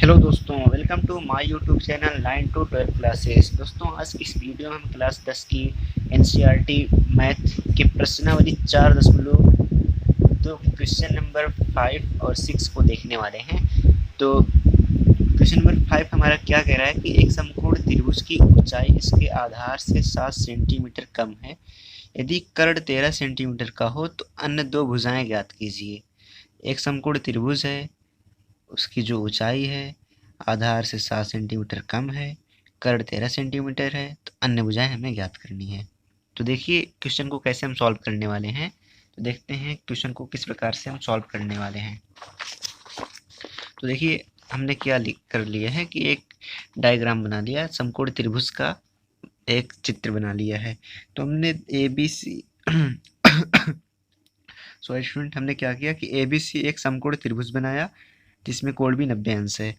Hello दोस्तों, welcome to my YouTube channel 9 to 12 classes. दोस्तों, आज की इस वीडियो में हम क्लास 10 की एनसीईआरटी मैथ के प्रश्नावली 4.2 क्वेश्चन नंबर 5 और 6 को देखने वाले हैं। तो क्वेश्चन नंबर 5 हमारा क्या कह रहा है कि एक समकोण त्रिभुज की ऊंचाई इसके आधार से 7 सेंटीमीटर कम है। यदि कर्ण 13 सेंटीमीटर का हो तो अन्य दो भुजाएं ज्ञात कीजिए। एक समकोण त्रिभुज है, उसकी जो ऊंचाई है आधार से 7 सेंटीमीटर कम है, कर्ण 13 सेंटीमीटर है, तो अन्य भुजाएं हमें ज्ञात करनी है। तो देखिए क्वेश्चन को कैसे हम सॉल्व करने वाले हैं। तो देखते हैं क्वेश्चन को किस प्रकार से हम सॉल्व करने वाले हैं। तो देखिए हमने क्या कर लिया है कि एक डायग्राम बना लिया, समकोण त्रिभुज का एक चित्र बना लिया है। तो हमने A B C sorry student, हमने क्या किया कि ए बी सी एक समकोण त्रिभुज बनाया जिसमें कोण भी 90 अंश है।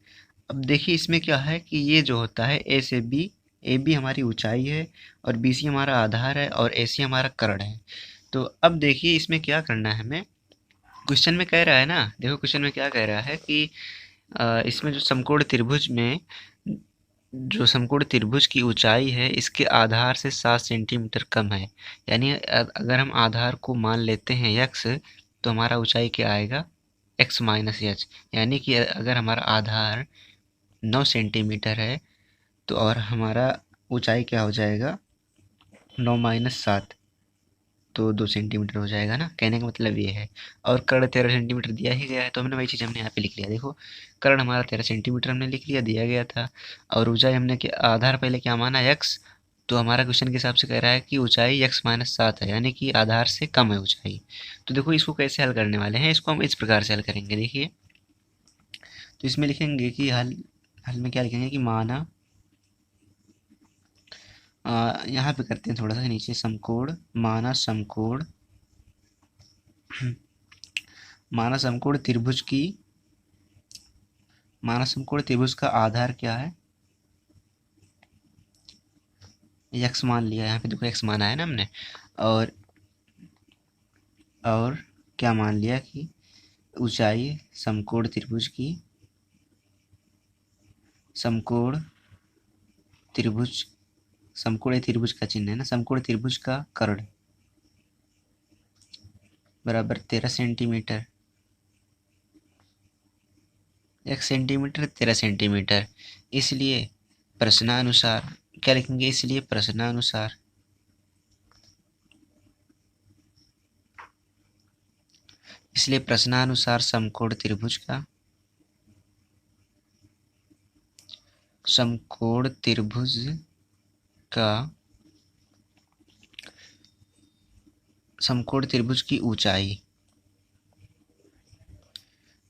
अब देखिए इसमें क्या है कि ये जो होता है ए से बी, ए बी हमारी ऊंचाई है और बी सी हमारा आधार है और ए सी हमारा कर्ण है। तो अब देखिए इसमें क्या करना है हमें। क्वेश्चन में कह रहा है ना, देखो क्वेश्चन में क्या कह रहा है कि इसमें जो समकोण त्रिभुज में जो समकोण त्रिभुज की ऊंचाई है इसके आधार से 7 सेंटीमीटर कम है। यानी अगर हम आधार को मान लेते हैं यक्स, तो हमारा ऊंचाई क्या आएगा, एक्स माइनस एच। यानी कि अगर हमारा आधार 9 सेंटीमीटर है तो और हमारा ऊंचाई क्या हो जाएगा, 9 माइनस 7, तो 2 सेंटीमीटर हो जाएगा ना। कहने का मतलब ये है। और कर्ण 13 सेंटीमीटर दिया ही गया है, तो हमने वही चीज़ हमने यहाँ पे लिख लिया। देखो कर्ण हमारा 13 सेंटीमीटर हमने लिख लिया, दिया गया था। और ऊंचाई हमने आधार पहले क्या माना, एक्स। तो हमारा क्वेश्चन के हिसाब से कह रहा है कि ऊंचाई एक्स माइनस 7 है, यानी कि आधार से कम है ऊंचाई। तो देखो इसको कैसे हल करने वाले हैं, इसको हम इस प्रकार से हल करेंगे। देखिए तो इसमें लिखेंगे कि हल हल में क्या लिखेंगे कि माना, यहाँ पे करते हैं थोड़ा सा नीचे, समकोण माना समकोण माना समकोण त्रिभुज की, माना समकोण त्रिभुज का आधार क्या है, एक्स मान लिया। यहाँ पे देखो एक्स माना है ना हमने। और क्या मान लिया कि ऊंचाई समकोण त्रिभुज की, समकोण त्रिभुज, समकोण त्रिभुज का चिन्ह है ना, समकोण त्रिभुज का कर्ण बराबर 13 सेंटीमीटर, 1 सेंटीमीटर 13 सेंटीमीटर। इसलिए प्रश्नानुसार क्या लिखेंगे, इसलिए प्रश्नानुसार समकोण त्रिभुज का, समकोण त्रिभुज का, समकोण त्रिभुज की ऊंचाई,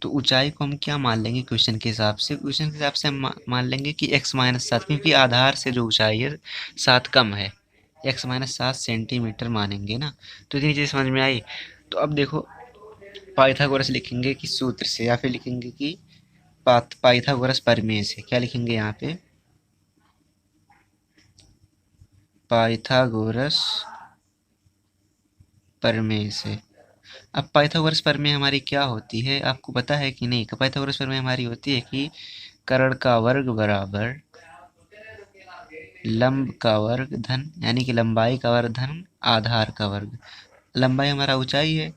तो ऊंचाई को हम क्या मान लेंगे क्वेश्चन के हिसाब से, क्वेश्चन के हिसाब से हम मान लेंगे कि x माइनस 7, क्योंकि आधार से जो ऊंचाई है 7 कम है, x माइनस 7 सेंटीमीटर मानेंगे ना। तो इतनी चीज़ समझ में आई। तो अब देखो पाइथागोरस लिखेंगे कि सूत्र से, या फिर लिखेंगे कि पाइथागोरस प्रमेय से। क्या लिखेंगे यहाँ पे, पाइथागोरस प्रमेय से। अब पाइथागोरस प्रमेय हमारी क्या होती है, आपको पता है कि नहीं। पाइथागोरस प्रमेय हमारी होती है कि कर्ण का वर्ग बराबर लंब का वर्ग धन, यानी कि लंबाई का वर्ग धन आधार का वर्ग। लंबाई हमारा ऊंचाई है,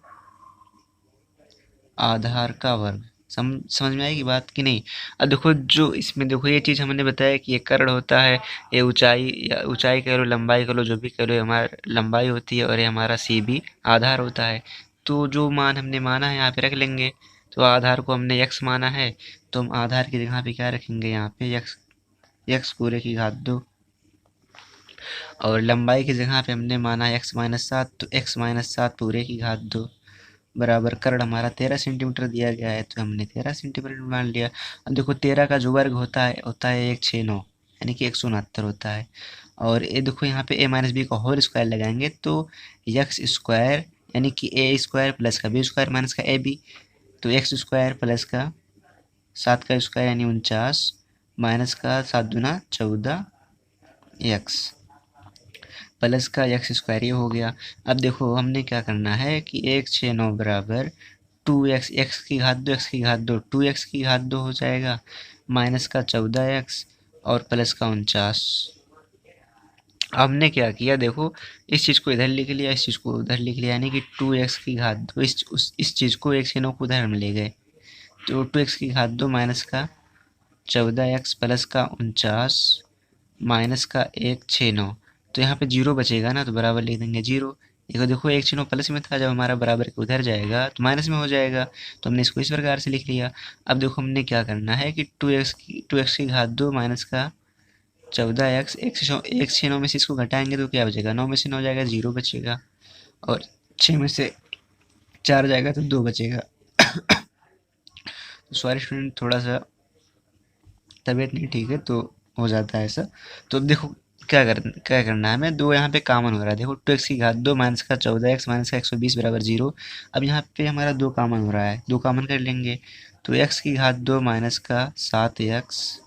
आधार का वर्ग। समझ में आएगी बात कि नहीं। अब देखो जो इसमें देखो ये चीज़ हमने बताया कि ये कर्ण होता है, ये ऊंचाई, या ऊंचाई कह लो लंबाई कह लो जो भी कह लो, हमारा लंबाई होती है और ये हमारा सी बी आधार होता है। तो जो मान हमने माना है यहाँ पे रख लेंगे। तो आधार को हमने x माना है, तो हम आधार की जगह पे क्या रखेंगे, यहाँ पे x पूरे की घात 2। और लंबाई की जगह पे हमने माना x माइनस 7, तो x माइनस 7 पूरे की घात 2 बराबर कर्ण हमारा 13 सेंटीमीटर दिया गया है, तो हमने 13 सेंटीमीटर मान लिया। अब देखो 13 का जो वर्ग होता है 169, यानी कि 169 होता है। और ये देखो यहाँ पे a माइनस बी का होल स्क्वायर लगाएंगे तो एक्स स्क्वायर, यानी कि a स्क्वायर प्लस का b स्क्वायर माइनस का ए बी, तो एक्स स्क्वायर प्लस का 7 का स्क्वायर यानी 49 माइनस का 7 दूना 14 एक्स प्लस का एक्स स्क्वायर, ये हो गया। अब देखो हमने क्या करना है कि 169 बराबर 2x, एक्स की घात 2 एक्स की घात 2 2x की घात 2 हो जाएगा, माइनस का 14x और प्लस का 49। हमने क्या किया देखो, इस चीज़ को इधर लिख लिया, इस चीज़ को उधर लिख लिया, यानी कि 2x की घात 2, इस चीज़ को एक चिन्हों को उधर हम ले गए। तो 2x की घात 2 माइनस का 14x प्लस का 49 माइनस का 169। तो यहाँ पे जीरो बचेगा ना, तो बराबर लिख देंगे जीरो। देखो देखो, एक चिन्ह प्लस में था, जब हमारा बराबर के उधर जाएगा तो माइनस में हो जाएगा। तो हमने इसको इस प्रकार से लिख लिया। अब देखो हमने क्या करना है कि 2x की घात 2 माइनस का 14x, एक से 9 में से इसको घटाएंगे तो क्या बचेगा, 9 में से 9 जाएगा, जीरो बचेगा। और 6 में से 4 जाएगा तो 2 बचेगा। तो सॉरी स्टूडेंट, थोड़ा सा तबीयत नहीं ठीक है तो हो जाता है ऐसा। तो अब देखो क्या करना है हमें, दो यहाँ पे कॉमन हो रहा है। देखो 2x की घात 2 माइनस का 14x माइनस का 120 बराबर जीरो। अब यहाँ पे हमारा दो कॉमन हो रहा है, दो कॉमन कर लेंगे। तो x की घात 2 माइनस का 7x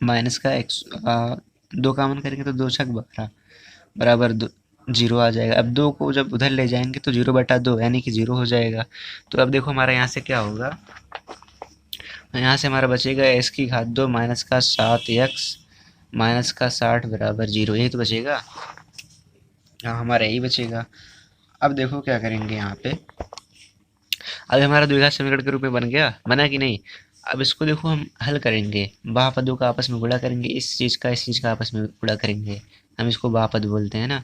माइनस का दो कॉमन करेंगे तो 2 छक 12 बराबर दो, जीरो आ जाएगा। अब दो को जब उधर ले जाएंगे तो 0/2 यानी कि जीरो हो जाएगा। तो अब देखो हमारा यहाँ से क्या होगा, यहाँ से हमारा बचेगा x की घात 2 माइनस का 7x माइनस का 60 बराबर जीरो, यही तो बचेगा। हाँ, हमारा यही बचेगा। अब देखो क्या करेंगे यहाँ पे, अब हमारा द्विघात समीकरण के रूप में बन गया, बना कि नहीं। अब इसको देखो हम हल करेंगे, बहुपदों का आपस में गुणा करेंगे, इस चीज़ का आपस में गुणा करेंगे। हम इसको बहुपद बोलते हैं ना,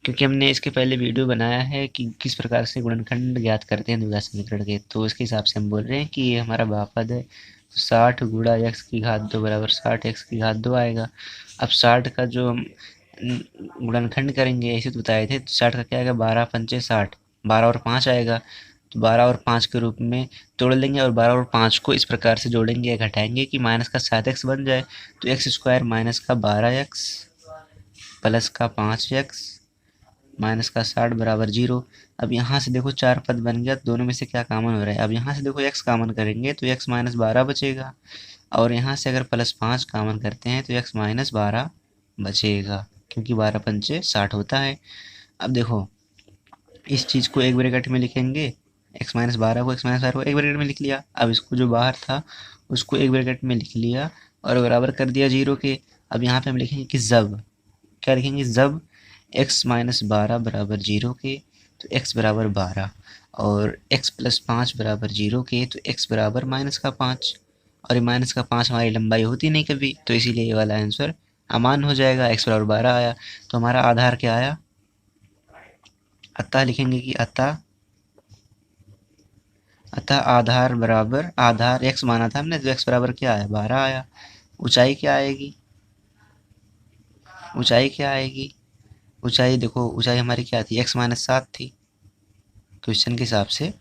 क्योंकि हमने इसके पहले वीडियो बनाया है कि किस प्रकार से गुणनखंड ज्ञात करते हैं द्विघात समीकरण के, तो उसके हिसाब से हम बोल रहे हैं कि ये हमारा बहुपद है। 60 गुणा x की घात 2 बराबर 60 x की घात 2 आएगा। अब 60 का जो हम गुणनखंड करेंगे, ऐसे तो बताए थे, तो 60 का क्या आएगा, 12 पंचे 60, 12 और 5 आएगा। तो 12 और 5 के रूप में तोड़ लेंगे और 12 और 5 को इस प्रकार से जोड़ेंगे या घटाएंगे कि माइनस का 7x बन जाए। तो एक्स स्क्वायर माइनस का 12x प्लस का 5x माइनस का 60 बराबर जीरो। अब यहाँ से देखो चार पद बन गया, दोनों में से क्या कॉमन हो रहा है। अब यहाँ से देखो x कॉमन करेंगे तो x माइनस 12 बचेगा, और यहाँ से अगर प्लस 5 कॉमन करते हैं तो x माइनस 12 बचेगा, क्योंकि 12 पंचे 60 होता है। अब देखो इस चीज़ को एक ब्रैकेट में लिखेंगे, x माइनस 12 को एक ब्रैकेट में लिख लिया। अब इसको जो बाहर था उसको एक ब्रैकेट में लिख लिया और बराबर कर दिया जीरो के। अब यहाँ पे हम लिखेंगे कि जब, क्या लिखेंगे, जब x माइनस 12 बराबर जीरो के तो x बराबर 12, और x प्लस 5 बराबर जीरो के तो x बराबर माइनस का 5। और ये माइनस का 5 हमारी लंबाई होती नहीं कभी, तो इसीलिए ये वाला आंसर अमान हो जाएगा, x बराबर 12 आया। तो हमारा आधार क्या आया, अतः लिखेंगे कि अतः आधार बराबर, आधार x माना था हमने, तो x बराबर क्या आया, 12 आया। ऊंचाई क्या आएगी, ऊंचाई क्या आएगी, ऊंचाई देखो, ऊंचाई हमारी क्या थी, x माइनस 7 थी क्वेश्चन के हिसाब से,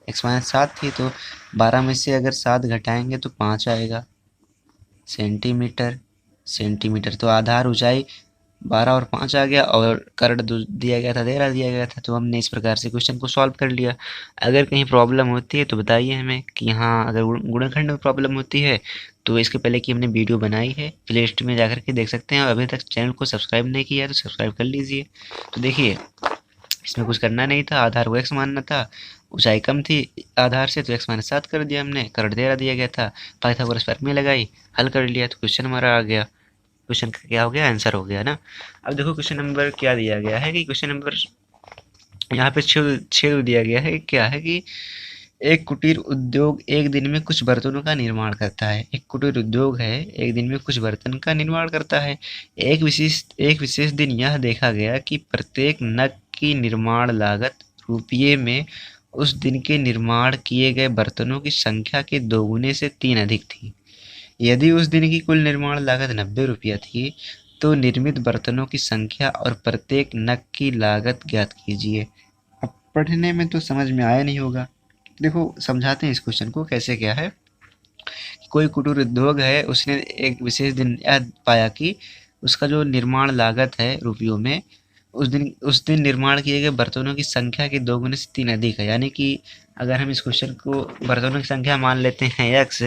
x माइनस 7 थी। तो 12 में से अगर 7 घटाएंगे तो 5 आएगा सेंटीमीटर। तो आधार ऊंचाई 12 और 5 आ गया, और करंट दिया गया था 13 दिया गया था। तो हमने इस प्रकार से क्वेश्चन को सॉल्व कर लिया। अगर कहीं प्रॉब्लम होती है तो बताइए हमें कि यहाँ अगर गुणनखंड में प्रॉब्लम होती है तो इसके पहले की हमने वीडियो बनाई है, प्ले लिस्ट में जाकर के देख सकते हैं। और अभी तक चैनल को सब्सक्राइब नहीं किया है तो सब्सक्राइब कर लीजिए। तो देखिए इसमें कुछ करना नहीं था, आधार को x मानना था, ऊंचाई कम थी आधार से तो x माइनस 7 कर दिया हमने, करंट 13 दिया गया था, पाइथागोरस प्रमेय लगाई, हल कर लिया, तो क्वेश्चन हमारा आ गया। क्वेश्चन का क्या हो गया, आंसर हो गया ना। अब देखो क्वेश्चन नंबर क्या दिया गया है कि क्वेश्चन नंबर यहाँ पे छेद दिया गया है, क्या है कि एक कुटीर उद्योग एक दिन में कुछ बर्तनों का निर्माण करता है। एक कुटीर उद्योग है, एक दिन में कुछ बर्तन का निर्माण करता है। एक विशेष दिन यह देखा गया कि प्रत्येक नग की निर्माण लागत रुपये में उस दिन के निर्माण किए गए बर्तनों की संख्या के दोगुने से 3 अधिक थी। यदि उस दिन की कुल निर्माण लागत 90 रुपया थी तो निर्मित बर्तनों की संख्या और प्रत्येक नग की लागत ज्ञात कीजिए। अब पढ़ने में तो समझ में आया नहीं होगा, देखो समझाते हैं इस क्वेश्चन को कैसे क्या है। कोई कुटीर उद्योग है, उसने एक विशेष दिन यह पाया कि उसका जो निर्माण लागत है रुपयों में, उस दिन निर्माण किए गए बर्तनों की संख्या के दोगुने से 3 अधिक है। यानी कि अगर हम इस क्वेश्चन को बर्तनों की संख्या मान लेते हैं x,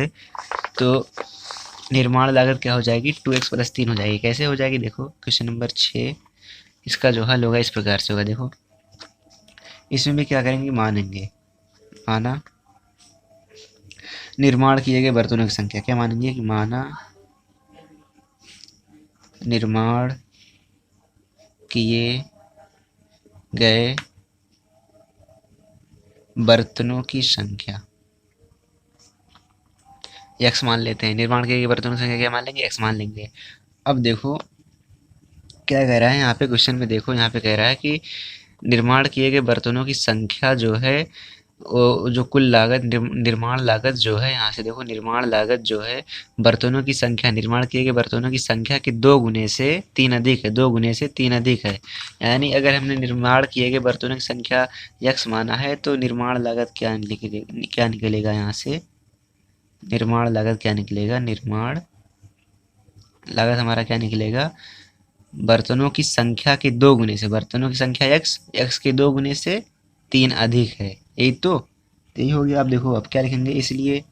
तो निर्माण लागत क्या हो जाएगी, 2x प्लस 3 हो जाएगी। कैसे हो जाएगी, देखो क्वेश्चन नंबर 6 इसका जो हल होगा इस प्रकार से होगा। देखो इसमें भी क्या करेंगे, मानेंगे, माना निर्माण किए गए बर्तनों की संख्या क्या मानेंगे कि माना निर्माण किए गए बर्तनों की संख्या x मान लेते हैं। निर्माण किए गए बर्तनों की संख्या क्या मान लेंगे, x मान लेंगे। अब देखो क्या कह रहा है यहाँ पे क्वेश्चन में, देखो यहाँ पे कह रहा है कि निर्माण किए गए बर्तनों की संख्या जो है जो कुल लागत निर्माण लागत जो है, यहाँ से देखो निर्माण लागत जो है बर्तनों की संख्या, निर्माण किए गए बर्तनों की संख्या के 2 गुने से 3 अधिक है, 2 गुने से 3 अधिक है। यानी अगर हमने निर्माण किए गए बर्तनों की संख्या x माना है तो निर्माण लागत क्या निकलेगा यहाँ से, निर्माण लागत क्या निकलेगा, निर्माण लागत हमारा क्या निकलेगा, बर्तनों की संख्या के 2 गुने से, बर्तनों की संख्या x के 2 गुने से 3 अधिक है, यही तो यही हो गया। अब देखो अब क्या लिखेंगे, इसलिए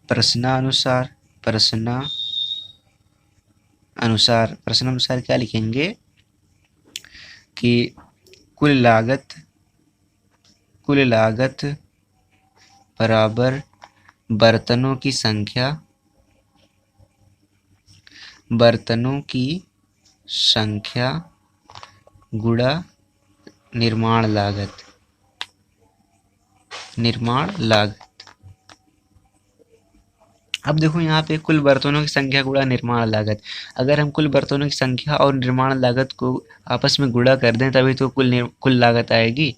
प्रश्नानुसार क्या लिखेंगे कि कुल लागत बराबर बर्तनों की संख्या गुणा निर्माण लागत। अब देखो यहाँ पे कुल बर्तनों की संख्या गुणा निर्माण लागत, अगर हम कुल बर्तनों की संख्या और निर्माण लागत को आपस में गुणा कर दें तभी तो कुल लागत आएगी।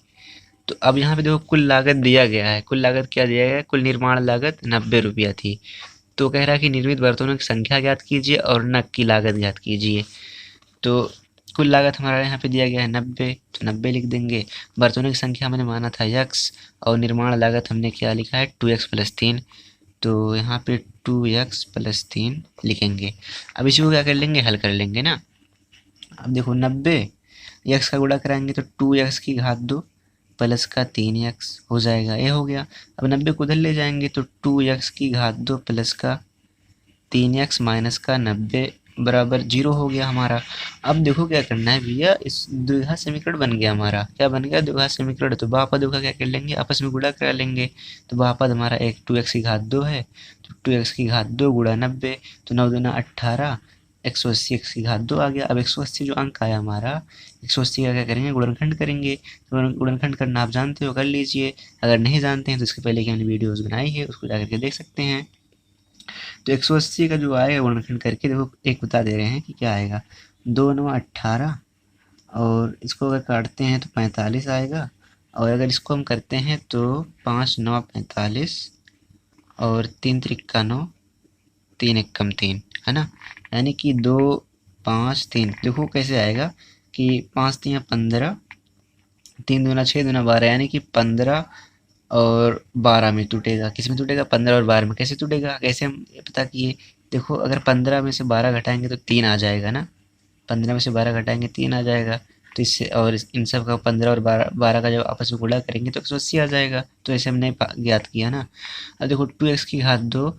तो अब यहाँ पे देखो कुल लागत दिया गया है, कुल लागत क्या दिया गया है, कुल निर्माण लागत 90 रुपया थी। तो कह रहा है कि निर्मित बर्तनों की संख्या ज्ञात कीजिए और नग की लागत ज्ञात कीजिए। तो कुल लागत हमारा यहाँ पे दिया गया है 90, तो 90 लिख देंगे। बर्तनों की संख्या हमने माना था x और निर्माण लागत हमने क्या लिखा है 2x + 3, तो यहाँ पे 2x + 3 लिखेंगे। अब इसी को क्या कर लेंगे, हल कर लेंगे ना। अब देखो 90 x का गुणा कराएंगे तो 2x की घात 2 प्लस का 3x हो जाएगा, ये हो गया। अब 90 को उधर ले जाएंगे तो 2x की घात 2 प्लस का 3x माइनस का 90 बराबर 0 हो गया हमारा। अब देखो क्या करना है भैया, इस द्विघात समीकरण बन गया हमारा, क्या बन गया, द्विघात समीकरण। तो बापद का क्या कर लेंगे, आपस में गुणा करा लेंगे। तो बापद हमारा एक 2x की घात 2 है, तो 2x की घात 2 गुणा 90, तो 9 दूना 18, 180 x की घात 2 आ गया। अब 180 जो अंक आया हमारा, 180 का क्या करेंगे, गुणनखंड करेंगे। गुणनखंड करना आप जानते हो, कर लीजिए। अगर नहीं जानते हैं तो इसके पहले की हमने वीडियोस बनाई है, उसको जाकर के देख सकते हैं। तो 180 का जो आएगा गुणनखंड करके देखो, एक बता दे रहे हैं कि क्या आएगा, 2 9 18 और इसको अगर काटते हैं तो 45 आएगा, और अगर इसको हम करते हैं तो 5 9 45 और 3 त्रिक्का 9, 3 एकम 3, है ना। यानी कि 2 5 3, देखो कैसे आएगा कि 5 3 15, 3 दूना 6 दूना 12, यानी कि 15 और 12 में टूटेगा। किस में टूटेगा, 15 और 12 में। कैसे टूटेगा, कैसे हम पता किए, देखो अगर 15 में से 12 घटाएंगे तो 3 आ जाएगा ना, 15 में से 12 घटाएंगे 3 आ जाएगा। तो इससे और इन सब का 15 और 12 का जब आपस में गुणा करेंगे तो 180 आ जाएगा। तो ऐसे हमने ज्ञात किया ना। अब देखो 2x की घात 2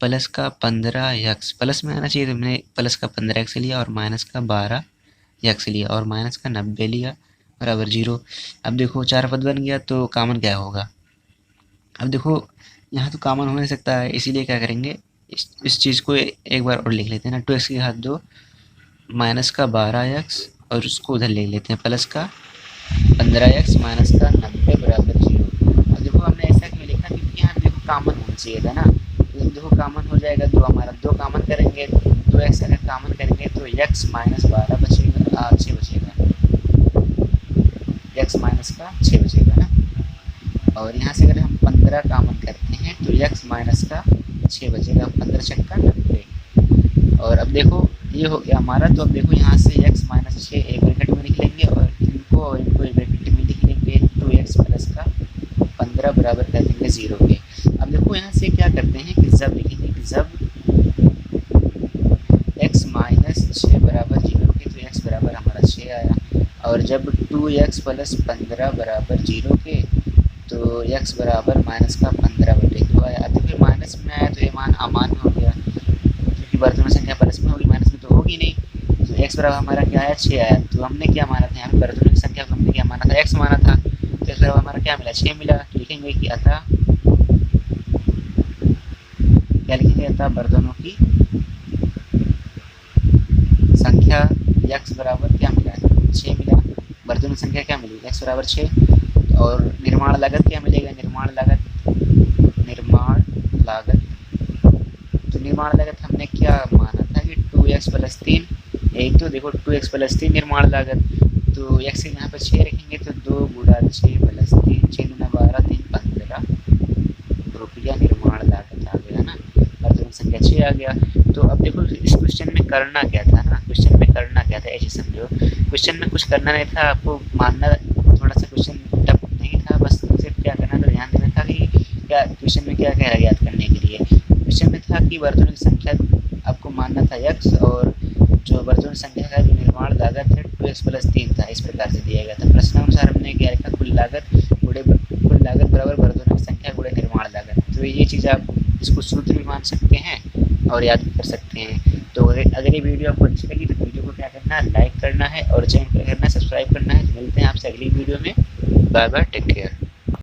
प्लस का 15x, प्लस में आना चाहिए तो हमने प्लस का 15x लिया और माइनस का 12x लिया और माइनस का 90 लिया बराबर 0। अब देखो 4 पद बन गया, तो कॉमन क्या होगा। अब देखो यहाँ तो कॉमन हो नहीं सकता है, इसीलिए क्या करेंगे, इस चीज़ को एक बार और लिख लेते हैं ना। 2x की घात 2 माइनस का 12x और उसको उधर ले लेते हैं प्लस का 15x माइनस का 90 बराबर 0। अब देखो हमने ऐसा क्यों लिखा, क्योंकि यहाँ देखो कॉमन होना चाहिए था ना। तो देखो कॉमन हो जाएगा, तो हमारा 2 कॉमन करेंगे, 2x अगर कॉमन करेंगे तो x माइनस 12 बचेगा, 6 बचेगा, x माइनस का 6 बचेगा ना। और यहाँ से अगर हम 15 कॉमन करते हैं तो x माइनस का 6 बचेगा, 15 छक्का 90। और अब देखो ये हो गया हमारा। तो अब देखो यहाँ से x माइनस 6 एक ब्रैकेट में लिख लेंगे और इनको एक ब्रैकेट में लिख लेंगे, 2x प्लस का 15 बराबर कर देंगे 0 के। अब देखो यहाँ से क्या करते हैं कि जब लिखेंगे कि जब x माइनस 6 बराबर 0 के, तो x बराबर हमारा 6 आया। और जब 2x प्लस 15 बराबर 0 के, तो x बराबर माइनस का 15/2 आया। अब देखिए माइनस में आया तो ये मान अमान्य हो गया, क्योंकि बर्तनों संख्या प्लस में होगी, माइनस में तो होगी नहीं। तो x बराबर हमारा क्या आया, 6 आया। तो हमने क्या माना था, यहाँ पे बर्तनों की संख्या को हमने क्या माना था, x माना था। तो x बराबर हमारा क्या मिला, 6 मिला। तो लिखेंगे कि अतः क्या लिखेंगे था बर्तनों की संख्या x बराबर क्या मिला है 6 मिला। बर्तनों की संख्या क्या मिली x बराबर 6 और निर्माण लागत क्या मिलेगा निर्माण लागत तो निर्माण लागत हमने क्या माना था कि 2x प्लस 3 एक तो देखो 2x प्लस 3 निर्माण लागत तो x के यहाँ पर 6 रखेंगे तो 2 गुणा 6 प्लस 3 6 गुना 12 3 15 रुपया निर्माण लागत आ गया ना। बर्तनों की संख्या 6 आ गया। तो अब देखो इस क्वेश्चन में करना क्या था ना क्वेश्चन में करना क्या था ऐसे समझो क्वेश्चन में कुछ करना नहीं था आपको मानना थोड़ा सा क्वेश्चन टफ नहीं था बस सिर्फ क्या करना था ध्यान देना था कि क्या क्वेश्चन में क्या कह रहा है याद करने के लिए। क्वेश्चन में था कि बर्तनों की संख्या आपको मानना था x और जो बर्तनों की संख्या का जो निर्माण लागत है 2x प्लस 3 था इस प्रकार से दिया गया था। प्रश्नानुसार हमने क्या लिखा कुल लागत बराबर बर्तनों की संख्या गुणे निर्माण लागत। तो ये चीज़ आप इसको सूत्र भी मान सकते हैं और याद भी कर सकते हैं। तो अगर ये वीडियो आपको अच्छी लगी तो वीडियो को क्या करना है लाइक करना है और चैनल को करना है सब्सक्राइब करना है। तो मिलते हैं आपसे अगली वीडियो में। Bye bye take care.